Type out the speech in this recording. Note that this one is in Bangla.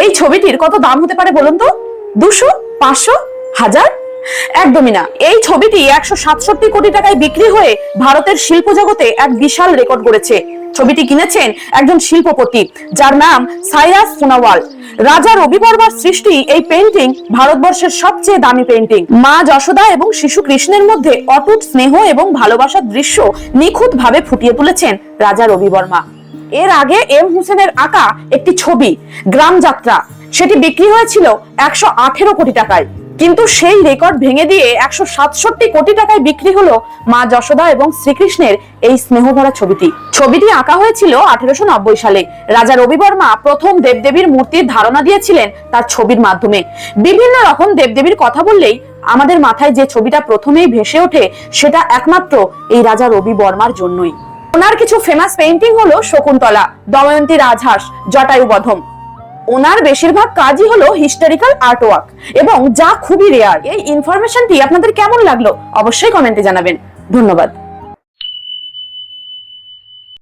এই ছবিটির কত দাম হতে পারে বলুন তো? 200, 500, 1000? একদমই না। এই ছবিটি 167 কোটি টাকায় বিক্রি হয়ে ভারতের শিল্প জগতে এক বিশাল রেকর্ড গড়েছে। ছবিটি কিনেছেন একজন শিল্পপতি যার নাম সাইরাস পুনাওয়াল। রাজা রবি বর্মার সৃষ্টি এই পেইন্টিং ভারতবর্ষের সবচেয়ে দামি পেইন্টিং। মা যশোদা এবং শিশু কৃষ্ণের মধ্যে অটুট স্নেহ এবং ভালোবাসার দৃশ্য নিখুঁত ভাবে ফুটিয়ে তুলেছেন রাজা রবি বর্মা। এর আগে এম হুসেনের আঁকা একটি ছবি গ্রাম যাত্রা, সেটি বিক্রি হয়েছিল 118 কোটি টাকায়। কিন্তু সেই রেকর্ড ভেঙে দিয়ে 167 কোটি টাকায় বিক্রি হলো মা যশোদা এবং শ্রীকৃষ্ণের এই স্নেহভরা ছবিটি। ছবিটি আঁকা হয়েছিল 1890 সালে। রাজা রবি বর্মা প্রথম দেবদেবীর মূর্তির ধারণা দিয়েছিলেন তার ছবির মাধ্যমে। বিভিন্ন রকম দেবদেবীর কথা বললেই আমাদের মাথায় যে ছবিটা প্রথমেই ভেসে ওঠে সেটা একমাত্র এই রাজা রবি বর্মার জন্যই। ওনার কিছু ফেমাস পেইন্টিং হলো শকুন্তলা, দময়ন্তী রাজহাঁস, জটায়ুবধম। ওনার বেশিরভাগ কাজই হলো হিস্টোরিক্যাল আর্টওয়ার্ক এবং যা খুবই রেয়ার। এই ইনফরমেশনটি আপনাদের কেমন লাগলো অবশ্যই কমেন্টে জানাবেন। ধন্যবাদ।